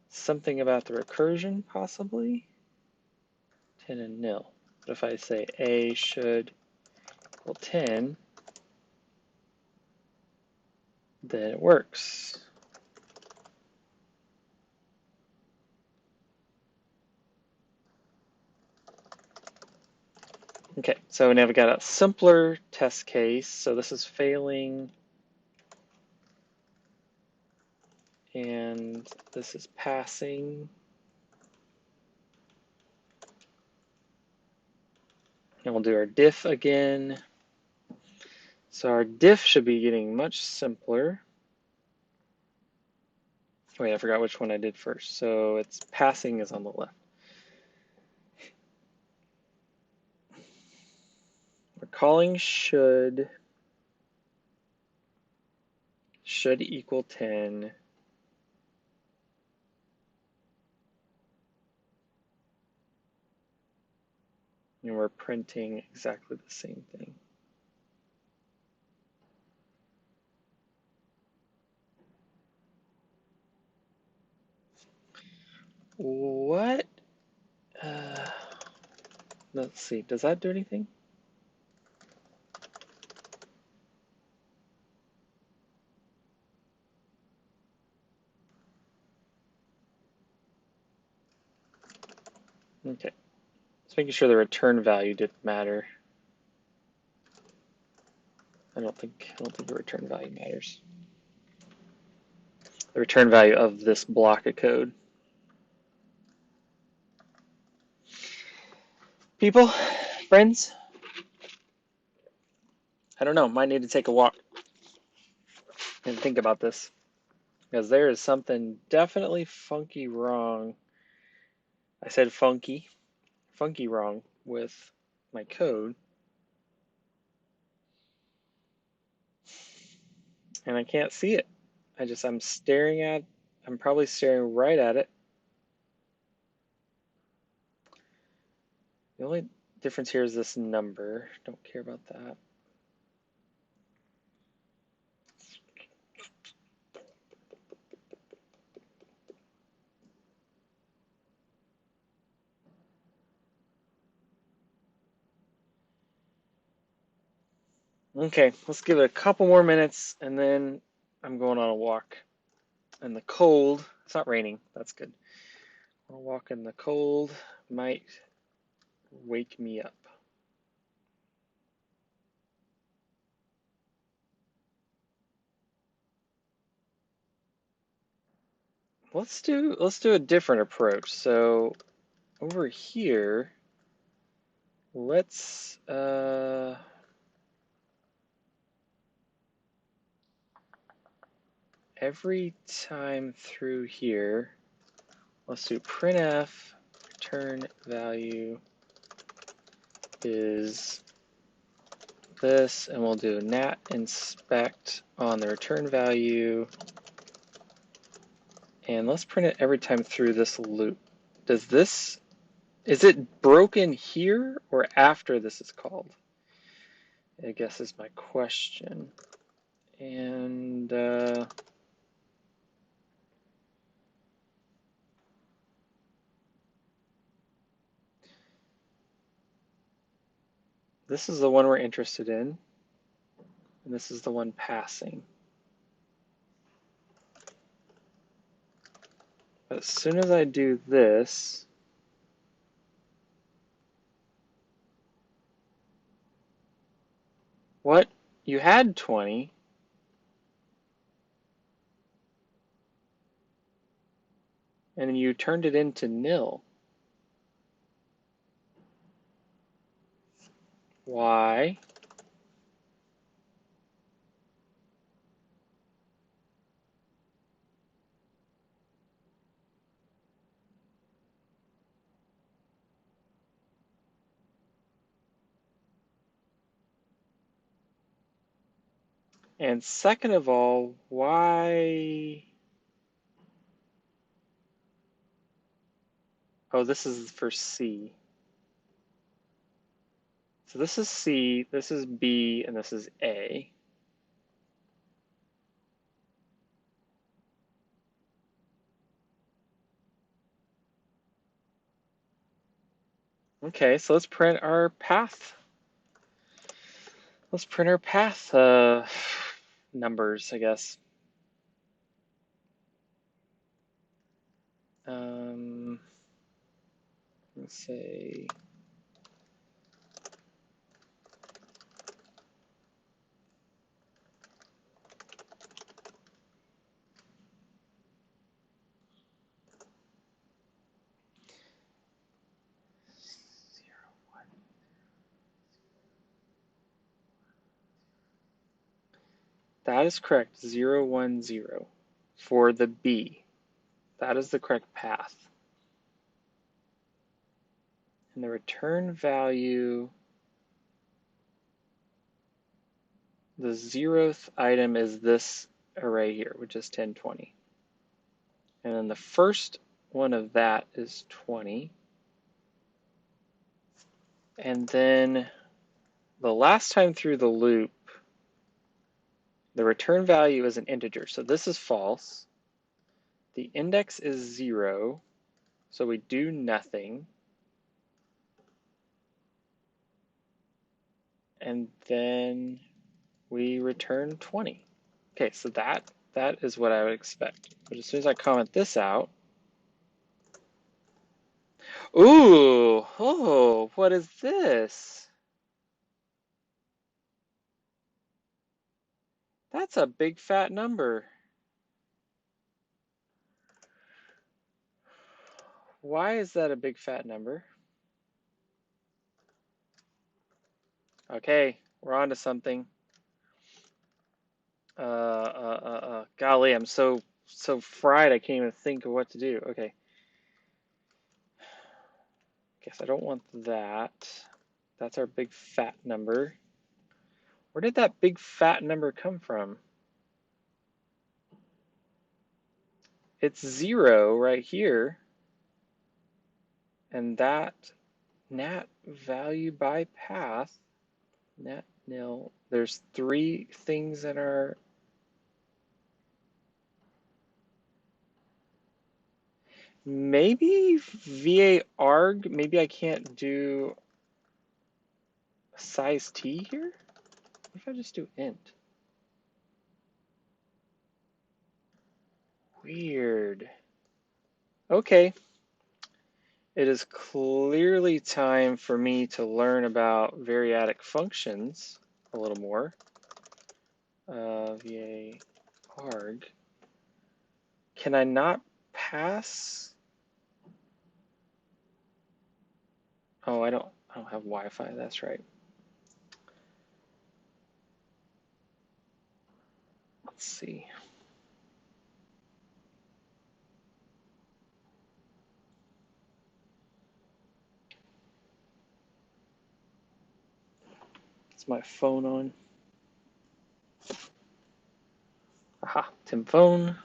Something about the recursion, possibly? 10 and nil. But if I say A should equal 10, then it works. Okay, so now we've got a simpler test case. So this is failing, and this is passing. And we'll do our diff again. So our diff should be getting much simpler. Wait, I forgot which one I did first. So it's passing is on the left. Our calling should equal 10. And we're printing exactly the same thing. What? Let's see, does that do anything? Okay, just making sure the return value didn't matter. I don't think the return value matters. The return value of this block of code. People, friends, I don't know, might need to take a walk and think about this, because there is something definitely funky wrong. I said funky wrong with my code, and I can't see it. I'm probably staring right at it. The only difference here is this number. Don't care about that. Okay, let's give it a couple more minutes and then I'm going on a walk. And the cold, it's not raining, that's good. A walk in the cold might wake me up. Let's do a different approach. So over here, let's every time through here, let's do printf return value is this, and we'll do nat inspect on the return value, and let's print it every time through this loop. Is it broken here or after this is called? I guess is my question. And this is the one we're interested in, and this is the one passing. But as soon as I do this, what? You had 20. And then you turned it into nil. Why? And second of all, why? Oh, this is for C. So this is C, this is B, and this is A. Okay, so let's print our path. Let's print our path numbers, I guess. Let's say That is correct, 0, 1, 0 for the B. That is the correct path. And the return value, the 0th item is this array here, which is 10, 20. And then the first one of that is 20. And then the last time through the loop, the return value is an integer. So this is false. The index is 0, so we do nothing. And then we return 20. Okay, so that is what I would expect. But as soon as I comment this out, ooh, oh, what is this? That's a big fat number. Why is that a big fat number? Okay, we're on to something. Golly, I'm so fried I can't even think of what to do. Okay. Guess I don't want that. That's our big fat number. Where did that big fat number come from? It's 0 right here. And that nat value by path, nat nil, there's 3 things in our, maybe VA arg, maybe I can't do size t here? What if I just do int? Weird. Okay. It is clearly time for me to learn about variadic functions a little more. VA arg. Can I not pass? Oh, I don't have Wi-Fi, that's right. Let's see. Is my phone on? Aha, Tim phone.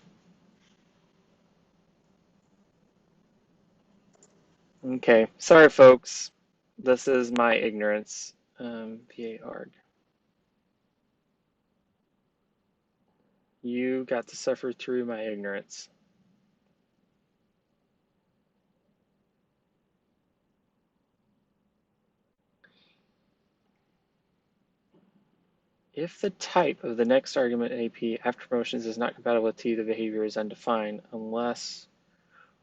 Okay, sorry folks. This is my ignorance. VA arg. You got to suffer through my ignorance. If the type of the next argument in AP after promotions is not compatible with T, the behavior is undefined unless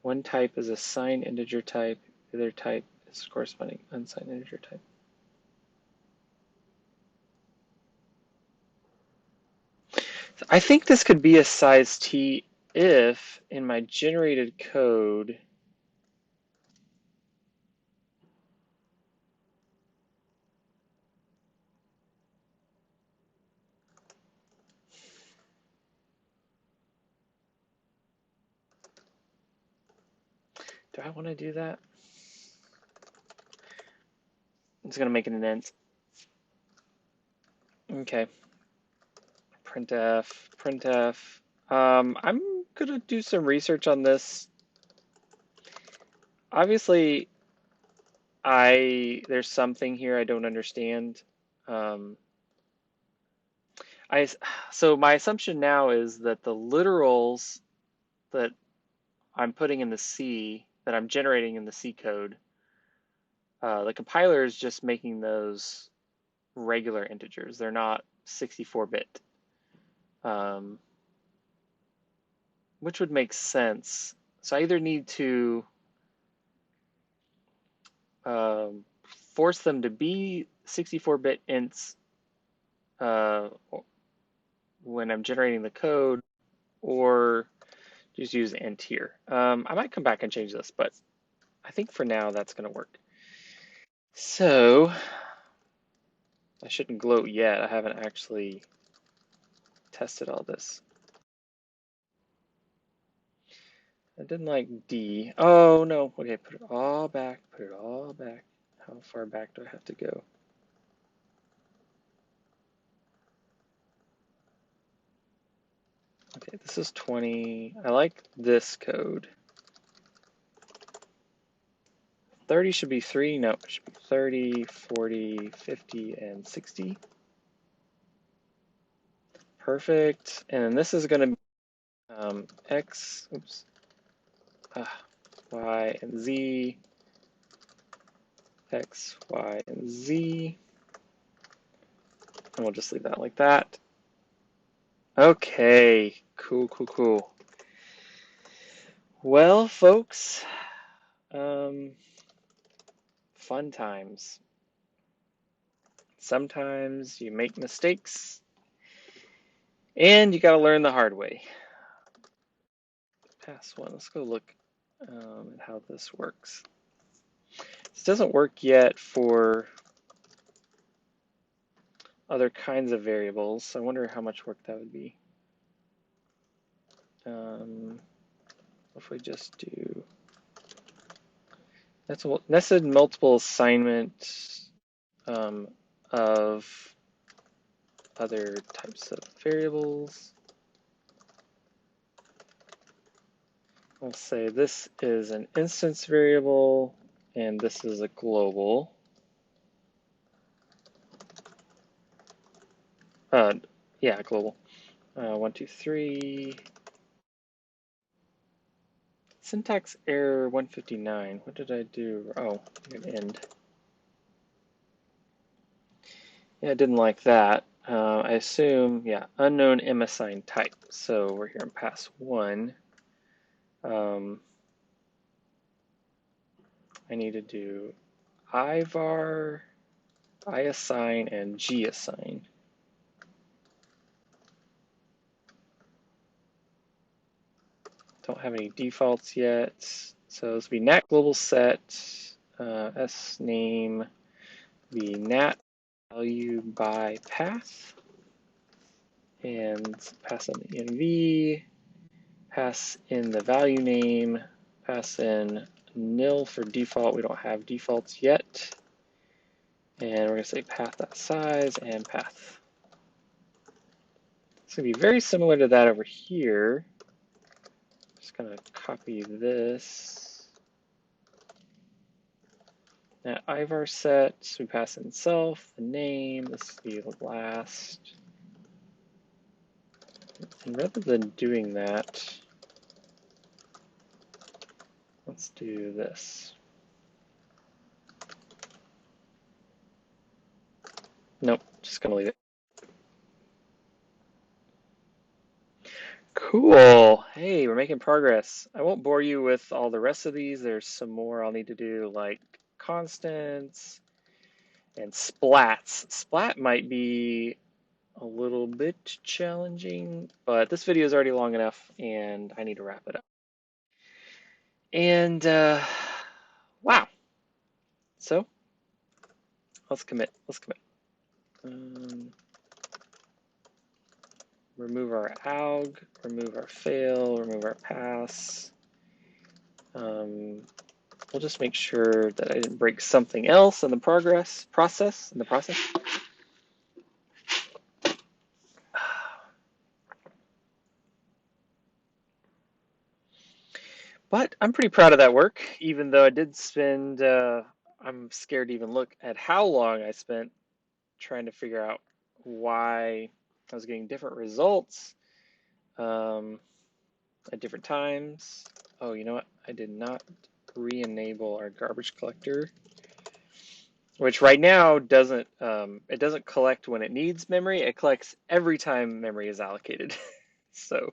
one type is a signed integer type, the other type is corresponding unsigned integer type. So I think this could be a size T if in my generated code do I want to do that? I'm just going to make it an int. Okay. Printf. I'm going to do some research on this. Obviously, there's something here I don't understand. So my assumption now is that the literals that I'm putting in the C, that I'm generating in the C code, the compiler is just making those regular integers. They're not 64-bit, which would make sense. So I either need to force them to be 64-bit ints when I'm generating the code, or just use int here. I might come back and change this, but I think for now that's going to work. So I shouldn't gloat yet. I haven't actually tested all this. I didn't like D. Oh no, okay, put it all back, put it all back. How far back do I have to go? Okay, this is 20. I like this code. 30 should be 3. No, it should be 30, 40, 50, and 60. Perfect. And then this is going to be X, oops, Y, and Z. X, Y, and Z. And we'll just leave that like that. Okay, cool, cool, cool. Well, folks, fun times. Sometimes you make mistakes and you got to learn the hard way. Pass one. Let's go look at how this works. This doesn't work yet for other kinds of variables, so I wonder how much work that would be. If we just do that's a nested multiple assignment of other types of variables. I'll say this is an instance variable and this is a global. Yeah, global. 1, 2, 3. Syntax error 159. What did I do? Oh, an end. Yeah, I didn't like that. I assume, yeah, unknown m-assigned type. So we're here in pass 1. I need to do ivar, iassign, and gassign. Don't have any defaults yet. So this will be nat global set, s name, the nat value by path, and pass in the env, pass in the value name, pass in nil for default. We don't have defaults yet. And we're going to say path.size and path. It's going to be very similar to that over here. Just going to copy this. Now ivar set, so we pass in self, the name, this is the last. And rather than doing that, let's do this. Nope, just gonna leave it. Cool. Hey, we're making progress. I won't bore you with all the rest of these. There's some more I'll need to do, like constants and splats. Splat might be a little bit challenging, but this video is already long enough and I need to wrap it up. And wow. So let's commit. Let's commit. Remove our alg, remove our fail, remove our pass. We'll just make sure that I didn't break something else in the process. But I'm pretty proud of that work, even though I did spend, I'm scared to even look at how long I spent trying to figure out why I was getting different results at different times. Oh, you know what? I did not re-enable our garbage collector, which right now doesn't, it doesn't collect when it needs memory. It collects every time memory is allocated. So,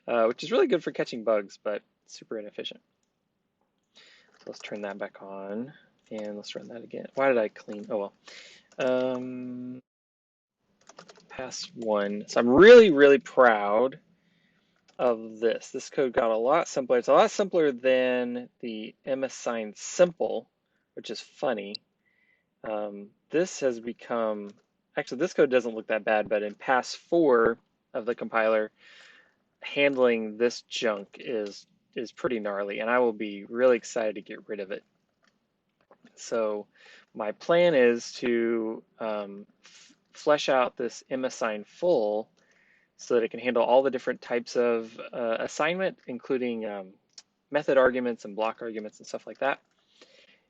which is really good for catching bugs, but super inefficient. So let's turn that back on and let's run that again. Why did I clean? Oh well. Pass 1. So I'm really, really proud of this. This code got a lot simpler. It's a lot simpler than the m-assigned simple, which is funny. This has become, actually this code doesn't look that bad, but in pass 4, of the compiler, handling this junk is pretty gnarly, and I will be really excited to get rid of it. So my plan is to flesh out this MAssign full so that it can handle all the different types of assignment, including method arguments and block arguments and stuff like that,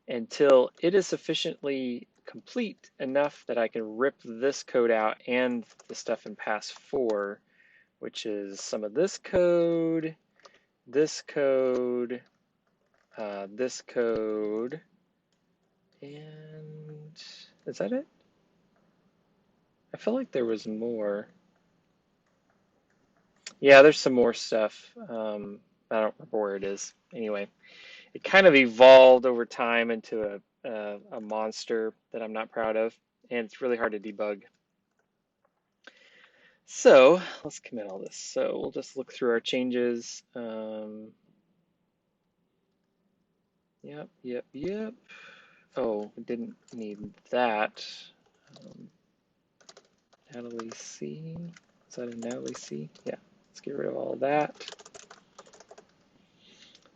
until it is sufficiently complete enough that I can rip this code out and the stuff in pass 4, which is some of this code, this code, this code, and is that it? I felt like there was more. Yeah, there's some more stuff. I don't remember where it is. Anyway, it kind of evolved over time into a monster that I'm not proud of, and it's really hard to debug. So let's commit all this. So we'll just look through our changes. Yep. Oh, we didn't need that. Natalie C. Is that a Natalie C? Yeah, let's get rid of all of that.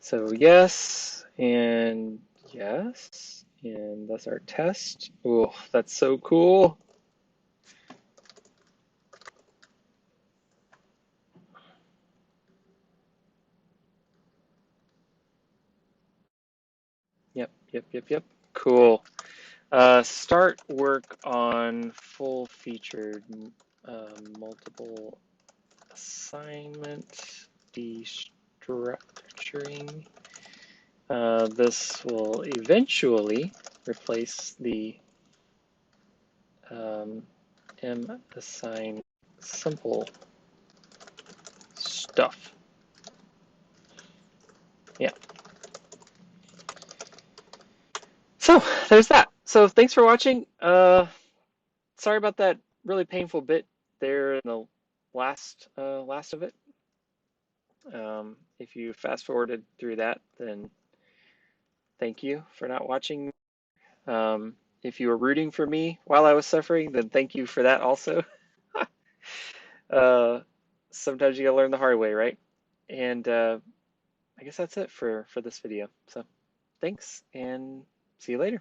So yes, and yes, and that's our test. Oh, that's so cool. Yep. Cool. Start work on full featured multiple assignment destructuring. This will eventually replace the MAssign simple stuff. Yeah. So there's that. So thanks for watching. Sorry about that really painful bit there in the last of it. If you fast forwarded through that, then thank you for not watching. If you were rooting for me while I was suffering, then thank you for that also. Sometimes you gotta learn the hard way, right? And I guess that's it for this video. So thanks and see you later.